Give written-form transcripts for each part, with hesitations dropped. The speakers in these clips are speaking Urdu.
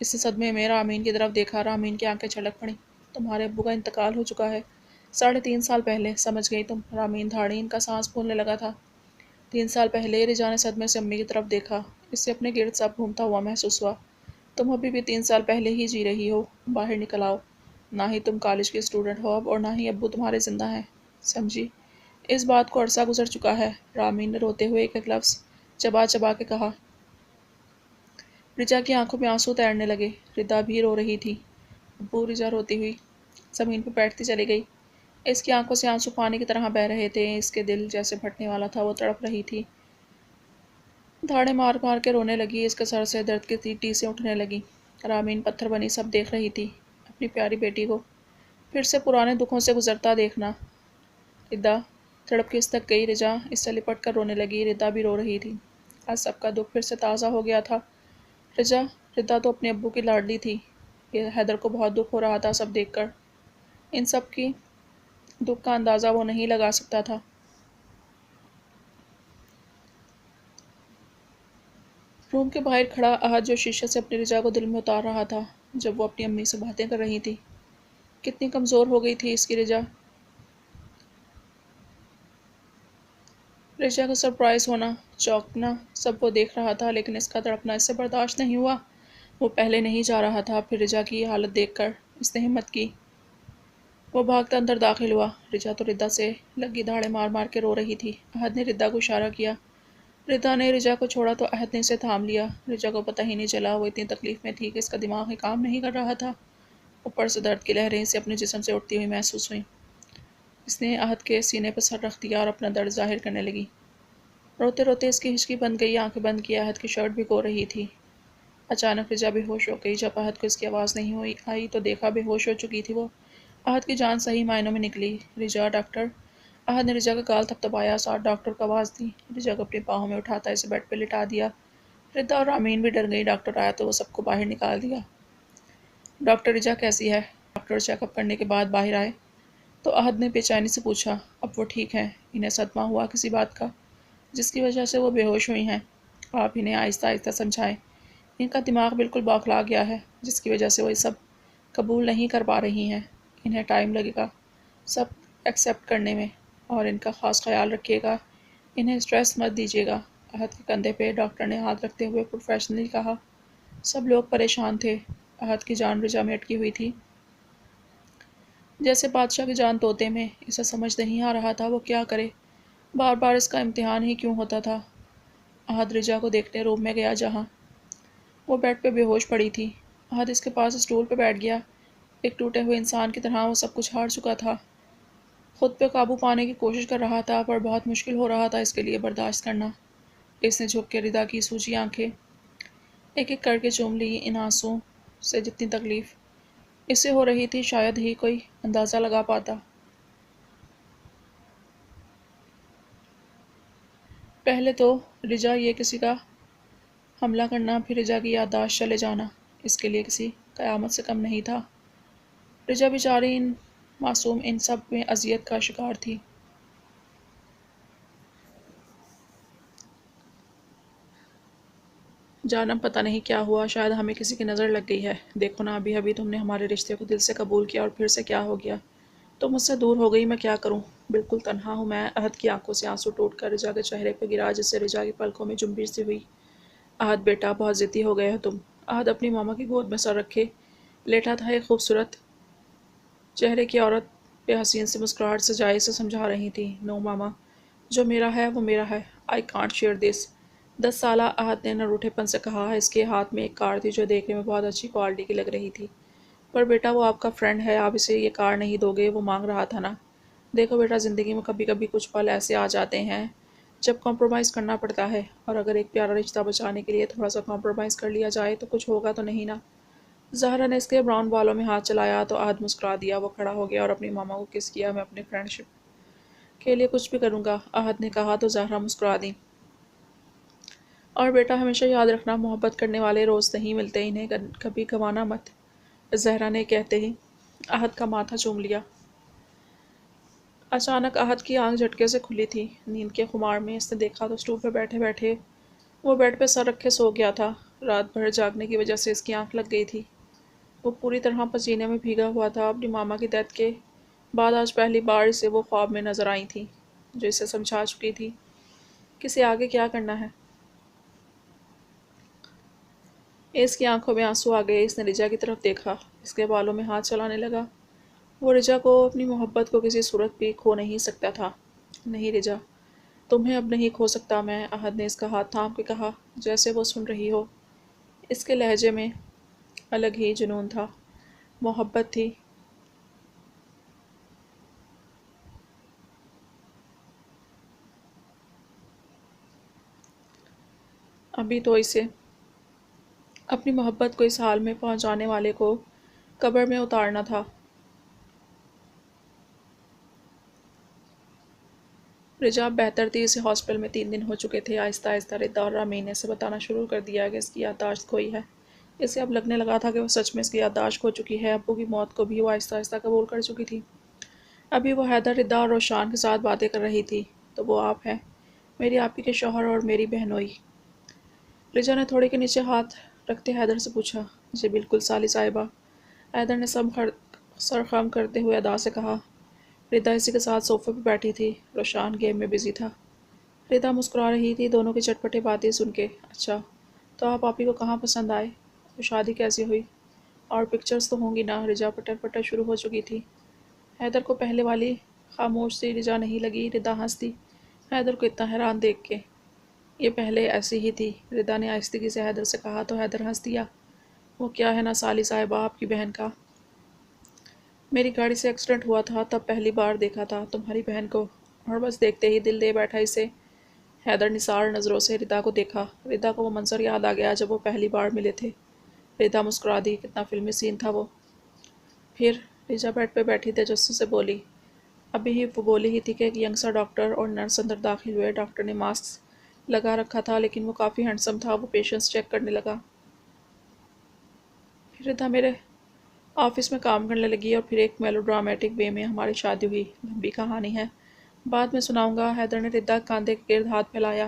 اس نے صدمے میں رامین کی طرف دیکھا۔ رامین کی آنکھیں چھلک پڑیں۔ تمہارے ابو کا انتقال ہو چکا ہے 3.5 سال پہلے، سمجھ گئی تم؟ رامین دھاڑی ان کا سانس پھولنے لگا تھا۔ 3 سال پہلے؟ رجا نے صدمے سے امی کی طرف دیکھا۔ اس سے اپنے گرد سب گھومتا ہوا محسوس ہوا۔ تم ابھی بھی 3 سال پہلے ہی جی رہی ہو۔ باہر نکل آؤ۔ نہ ہی تم کالج کی اسٹوڈنٹ ہو اب، اور نہ ہی ابو تمہارے زندہ ہیں، سمجھی؟ اس بات کو عرصہ گزر چکا ہے، رامین نے روتے ہوئے ایک ایک لفظ چبا چبا کے کہا۔ رجا کی آنکھوں میں آنسو تیرنے لگے۔ ردا بھی رو رہی تھی۔ ابو، رجا روتی ہوئی زمین پہ بیٹھتی چلی گئی۔ اس کی آنکھوں سے آنسو پانی کی طرح بہہ رہے تھے۔ اس کے دل جیسے پھٹنے والا تھا، وہ تڑپ رہی تھی، دھاڑے مار مار کے رونے لگی۔ اس کے سر سے درد کی ٹیسیں اٹھنے لگیں۔ رامین پتھر بنی سب دیکھ رہی تھی، اپنی پیاری بیٹی کو پھر سے پرانے دکھوں سے گزرتا دیکھنا۔ ردا تڑپ کے اس تک گئی۔ رجا اس سے لپٹ کر رونے لگی۔ ردا بھی رو رہی تھی۔ آج سب کا دکھ پھر سے تازہ ہو گیا تھا۔ ردا تو اپنے ابو کی لاڈلی تھی۔ یہ حیدر کو بہت دکھ ہو رہا تھا سب دیکھ کر۔ ان سب کی دکھ کا اندازہ وہ نہیں لگا سکتا تھا۔ روم کے باہر کھڑا احد جو شیشے سے اپنی رجا کو دل میں اتار رہا تھا جب وہ اپنی امی سے باتیں کر رہی تھی۔ کتنی کمزور ہو گئی تھی اس کی رجا۔ رجا کا سرپرائز ہونا، چونکنا سب وہ دیکھ رہا تھا، لیکن اس کا تڑپنا اس سے برداشت نہیں ہوا۔ وہ پہلے نہیں جا رہا تھا، پھر رجا کی یہ حالت دیکھ کر اس نے ہمت کی۔ وہ بھاگتا اندر داخل ہوا۔ رجا تو ردا سے لگی دھاڑے مار مار کے رو رہی تھی۔ احد نے ردا کو اشارہ کیا۔ ردا نے رجا کو چھوڑا تو احد نے اسے تھام لیا۔ رجا کو پتہ ہی نہیں چلا، وہ اتنی تکلیف میں تھی کہ اس کا دماغ ہی کام نہیں کر رہا تھا۔ اوپر سے درد کی لہریں اسے اپنے جسم سے اٹھتی ہوئی محسوس ہوئیں۔ اس نے احد کے سینے پر سر رکھ دیا اور اپنا درد ظاہر کرنے لگی۔ روتے روتے اس کی ہچکی بند گئی، آنکھیں بند کی۔ احد کی شرٹ بھگو رہی تھی۔ اچانک رجا بے ہوش ہو گئی۔ جب احد کو اس کی آواز نہیں آئی تو دیکھا بے ہوش ہو چکی تھی وہ۔ احد کی جان صحیح معنوں میں نکلی۔ رجا، ڈاکٹر! احد نے رجا کا گال تھپتھپایا، ساتھ ڈاکٹر کو آواز دی۔ رجا کو اپنی باہوں میں اٹھاتا اسے بیڈ پہ لٹا دیا۔ ردا اور رامین بھی ڈر گئی۔ ڈاکٹر آیا تو وہ سب کو باہر نکال دیا۔ ڈاکٹر، رجا کیسی ہے؟ ڈاکٹر چیک اپ کرنے کے بعد باہر آئے تو احد نے بے چینی سے پوچھا۔ اب وہ ٹھیک ہیں، انہیں صدمہ ہوا کسی بات کا جس کی وجہ سے وہ بے ہوش ہوئی ہیں۔ آپ انہیں آہستہ آہستہ سمجھائیں۔ ان کا دماغ بالکل بوکھلا گیا ہے، جس کی وجہ سے وہ یہ سب قبول نہیں کر پا رہی ہیں۔ انہیں ٹائم لگے گا سب ایکسیپٹ کرنے میں، اور ان کا خاص خیال رکھیے گا۔ انہیں سٹریس مت دیجیے گا۔ احد کے کندھے پہ ڈاکٹر نے ہاتھ رکھتے ہوئے پروفیشنلی کہا۔ سب لوگ پریشان تھے۔ احد کی جان رجا میں اٹکی ہوئی تھی، جیسے بادشاہ کی جان طوطے میں۔ اسے سمجھ نہیں آ رہا تھا وہ کیا کرے، بار بار اس کا امتحان ہی کیوں ہوتا تھا۔ احد رجا کو دیکھنے روم میں گیا جہاں وہ بیڈ پہ بے ہوش پڑی تھی۔ احد اس کے پاس اسٹول پہ بیٹھ گیا۔ ایک ٹوٹے ہوئے انسان کی طرح وہ سب کچھ ہار چکا تھا۔ خود پہ قابو پانے کی کوشش کر رہا تھا، پر بہت مشکل ہو رہا تھا اس کے لیے برداشت کرنا۔ اس نے جھک کے ردا کی سوجی آنکھیں ایک ایک کر کے چوم لی۔ ان آنسوں سے جتنی تکلیف اسے ہو رہی تھی شاید ہی کوئی اندازہ لگا پاتا۔ پہلے تو رجا یہ کسی کا حملہ کرنا، پھر رجا کی یادداشت چلے جانا، اس کے لیے کسی قیامت سے کم نہیں تھا۔ رجا بیچاری ان معصوم ان سب میں اذیت کا شکار تھی۔ جانم پتہ نہیں کیا ہوا، شاید ہمیں کسی کی نظر لگ گئی ہے۔ دیکھو نا، ابھی ابھی تم نے ہمارے رشتے کو دل سے قبول کیا اور پھر سے کیا ہو گیا؟ تم مجھ سے دور ہو گئی، میں کیا کروں؟ بالکل تنہا ہوں میں۔ احد کی آنکھوں سے آنسو ٹوٹ کر رجا کے چہرے پہ گرا، جس سے رجا کی پلکوں میں جنبش سی ہوئی۔ احد بیٹا، بہت ضدی ہو گئے ہو تم۔ احد اپنی ماما کی گود میں سر رکھے لیٹا تھا۔ ایک خوبصورت چہرے کی عورت پہ حسین سی مسکراہٹ سجائے اسے سمجھا رہی تھی۔ نو ماما، جو میرا ہے وہ میرا ہے۔ I can't share this. 10 سالہ احد نے نروٹھے پن سے کہا۔ اس کے ہاتھ میں ایک کار تھی جو دیکھنے میں بہت اچھی کوالٹی کی لگ رہی تھی۔ پر بیٹا، وہ آپ کا فرینڈ ہے، آپ اسے یہ کار نہیں دو گے؟ وہ مانگ رہا تھا نا۔ دیکھو بیٹا، زندگی میں کبھی کبھی کچھ پل ایسے آ جاتے ہیں جب کمپرومائز کرنا پڑتا ہے، اور اگر ایک پیارا رشتہ بچانے کے لیے تھوڑا سا کمپرومائز کر لیا جائے تو کچھ ہوگا تو نہیں نا۔ زہرا نے اس کے براؤن بالوں میں ہاتھ چلایا تو احد مسکرا دیا۔ وہ کھڑا ہو گیا اور اپنی ماما کو کس کیا۔ میں اپنی فرینڈ شپ کے لیے کچھ بھی کروں گا، احد نے کہا تو زہرا مسکرا دی۔ اور بیٹا، ہمیشہ یاد رکھنا، محبت کرنے والے روز نہیں ملتے، انہیں کبھی گنوانا مت، زہرا نے کہتے ہی احد کا ماتھا چوم لیا۔ اچانک احد کی آنکھ جھٹکے سے کھلی تھی۔ نیند کے خمار میں اس نے دیکھا تو اسٹول پہ بیٹھے بیٹھے وہ بیڈ پہ سر رکھے سو گیا تھا۔ رات بھر جاگنے کی وجہ سے اس کی آنکھ لگ گئی تھی۔ وہ پوری طرح پسینے میں بھیگا ہوا تھا۔ اپنی ماما کی ڈیتھ کے بعد آج پہلی بار اسے وہ خواب میں نظر آئی تھی جو اسے سمجھا چکی تھی کہ اسے آگے کیا کرنا ہے۔ اس کی آنکھوں میں آنسو آ گئے۔ اس نے رجا کی طرف دیکھا، اس کے بالوں میں ہاتھ چلانے لگا۔ وہ رجا کو اپنی محبت کو کسی صورت بھی کھو نہیں سکتا تھا۔ نہیں رجا، تمہیں اب نہیں کھو سکتا میں، احد نے اس کا ہاتھ تھام کے کہا، جیسے وہ سن رہی ہو۔ اس کے لہجے میں الگ ہی جنون تھا، محبت تھی۔ ابھی تو اسے اپنی محبت کو اس حال میں پہنچانے والے کو قبر میں اتارنا تھا۔ رجا بہتر تھی، اسے ہاسپٹل میں 3 دن ہو چکے تھے۔ آہستہ آہستہ ردا اور رامین نے اسے بتانا شروع کر دیا کہ اس کی یادداشت کھوئی ہے۔ اسے اب لگنے لگا تھا کہ وہ سچ میں اس کی یادداشت کھو چکی ہے۔ ابو کی موت کو بھی وہ آہستہ آہستہ قبول کر چکی تھی۔ ابھی وہ حیدر، ردا اور روشان کے ساتھ باتیں کر رہی تھی تو وہ آپ ہیں، میری آپی کے شوہر اور میری بہنوئی۔ رجا نے تھوڑے کے نیچے ہاتھ رکھتے حیدر سے پوچھا، جی بالکل سالی صاحبہ۔ حیدر نے سر خم کرتے ہوئے ادا سے کہا۔ ردا اسی کے ساتھ صوفے پہ بیٹھی تھی، روشان گیم میں بزی تھا۔ ردا مسکرا رہی تھی دونوں کی چٹپٹے باتیں سن کے۔ اچھا، تو آپ آپی کو کہاں پسند آئے؟ وہ شادی کیسی ہوئی؟ اور پکچرز تو ہوں گی نا؟ رجا پٹر پٹر شروع ہو چکی تھی۔ حیدر کو پہلے والی خاموش سی رجا نہیں لگی۔ ردا ہنس دی حیدر کو اتنا حیران دیکھ کے۔ یہ پہلے ایسی ہی تھی، ردا نے آہستگی سے حیدر سے کہا تو حیدر ہنس دیا۔ وہ کیا ہے نا سالی صاحبہ، آپ کی بہن کا میری گاڑی سے ایکسیڈنٹ ہوا تھا، تب پہلی بار دیکھا تھا تمہاری بہن کو، اور بس دیکھتے ہی دل دے بیٹھا اسے۔ حیدر نثار نظروں سے ردا کو دیکھا۔ ردا کو وہ منظر یاد آ گیا جب وہ پہلی بار ملے تھے۔ ردا مسکرا دی، کتنا فلمی سین تھا وہ۔ پھر رجا بیڈ پہ بیٹھی تجسس سے بولی۔ ابھی ہی وہ بولی ہی تھی کہ ایک ینگ سا ڈاکٹر اور نرس اندر داخل ہوئے۔ ڈاکٹر نے ماسک لگا رکھا تھا لیکن وہ کافی ہینڈسم تھا۔ وہ پیشنٹس چیک کرنے لگا۔ پھر ردا میرے آفس میں کام کرنے لگی اور پھر ایک میلو ڈرامیٹک وے میں ہماری شادی ہوئی۔ لمبی کہانی ہے، بعد میں سناؤں گا۔ حیدر نے ردا کاندھے کے گرد ہاتھ پھیلایا۔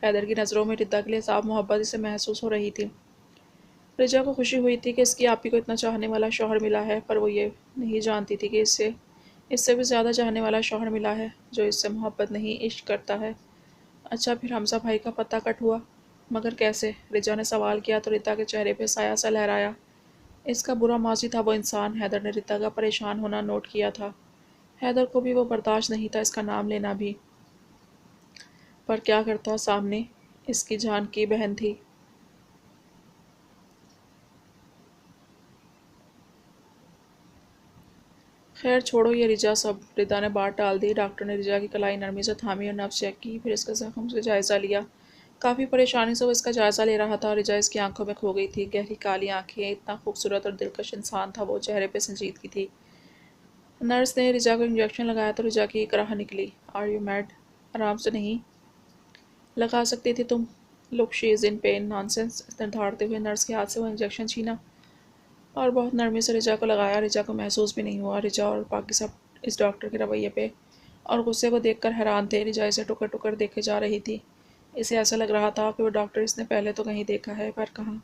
حیدر کی نظروں میں ردا کے لیے صاف محبت اسے محسوس ہو رہی تھی۔ رجا کو خوشی ہوئی تھی کہ اس کی آپی کو اتنا چاہنے والا شوہر ملا ہے، پر وہ یہ نہیں جانتی تھی کہ اس سے بھی زیادہ چاہنے والا شوہر ملا ہے جو اس سے محبت نہیں عشق کرتا ہے۔ اچھا، پھر حمزہ بھائی کا پتہ کٹ ہوا؟ مگر کیسے؟ رجا نے سوال کیا تو ردا کے چہرے پہ سایہ سا لہرایا۔ اس کا برا ماضی تھا وہ انسان۔ حیدر نے ردا کا پریشان ہونا نوٹ کیا تھا۔ حیدر کو بھی وہ برداشت نہیں تھا اس کا نام لینا بھی، پر کیا کرتا، سامنے اس کی جان کی بہن تھی۔ خیر چھوڑو یہ رجا سب، ردا نے بات ٹال دی۔ ڈاکٹر نے رجا کی کلائی نرمی سے تھامی اور نبض چیک کی، پھر اس کے زخم سے جائزہ لیا۔ کافی پریشانی سے وہ اس کا جائزہ لے رہا تھا۔ رجا اس کی آنکھوں میں کھو گئی تھی، گہری کالی آنکھیں، اتنا خوبصورت اور دلکش انسان تھا وہ، چہرے پہ سنجیدگی تھی۔ نرس نے رجا کو انجیکشن لگایا تو رجا کی ایک راہ نکلی۔ Are you mad? آرام سے نہیں لگا سکتی تھی تم؟ لک شی از ان پین۔ نانسنس۔ اس نے دھاڑتے ہوئے نرس کے ہاتھ سے وہ انجیکشن چھینا اور بہت نرمی سے رجا کو لگایا۔ رجا کو محسوس بھی نہیں ہوا۔ رجا اور باقی سب اس ڈاکٹر کے رویے پہ اور غصے کو دیکھ کر حیران تھے۔ رجا اسے ٹکر ٹکر دیکھے جا رہی تھی۔ اسے ایسا لگ رہا تھا کہ وہ ڈاکٹر اس نے پہلے تو کہیں دیکھا ہے، پر کہاں۔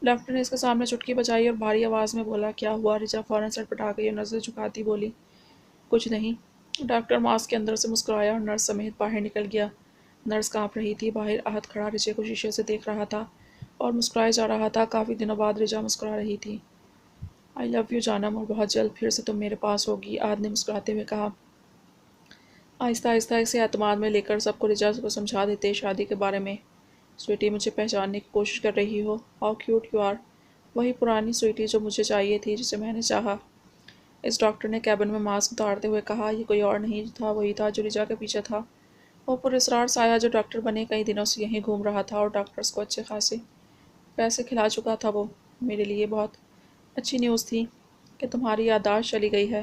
ڈاکٹر نے اس کے سامنے چٹکی بجائی اور بھاری آواز میں بولا، کیا ہوا؟ رجا فوراً سٹپٹا گئی اور نظر جھکاتی بولی، کچھ نہیں۔ ڈاکٹر ماسک کے اندر سے مسکرایا اور نرس سمیت باہر نکل گیا۔ نرس کانپ رہی تھی۔ باہر احد کھڑا رجے کو شیشے سے دیکھ رہا تھا اور مسکرائے جا رہا تھا۔ کافی دنوں بعد رجا مسکرا رہی تھی۔ آئی لو یو جانم، اور بہت جلد پھر سے تم میرے پاس ہوگی، احد نے مسکراتے ہوئے کہا۔ آہستہ آہستہ اسے اعتماد میں لے کر سب کو رجا کو سمجھا دیتے شادی کے بارے میں۔ سویٹی، مجھے پہچاننے کی کوشش کر رہی ہو؟ How cute you are. وہی پرانی سویٹی جو مجھے چاہیے تھی، جسے میں نے چاہا، اس ڈاکٹر نے کیبن میں ماسک اتارتے ہوئے کہا۔ یہ کوئی اور نہیں تھا، وہی تھا جو رجا کے پیچھے تھا، وہ پراسرار سایہ جو ڈاکٹر بنے کئی دنوں سے یہیں گھوم رہا تھا اور ڈاکٹرز کو اچھے خاصے پیسے کھلا چکا تھا وہ۔ میرے لیے بہت اچھی نیوز تھی کہ تمہاری یادداشت چلی گئی ہے۔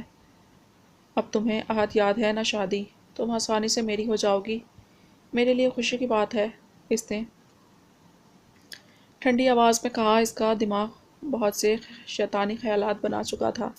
اب تمہیں احد یاد ہے نہ شادی، تم آسانی سے میری ہو جاؤ گی، میرے لیے خوشی کی بات ہے۔ اس نے ٹھنڈی آواز میں کہا۔ اس کا دماغ بہت سے شیطانی خیالات بنا چکا تھا۔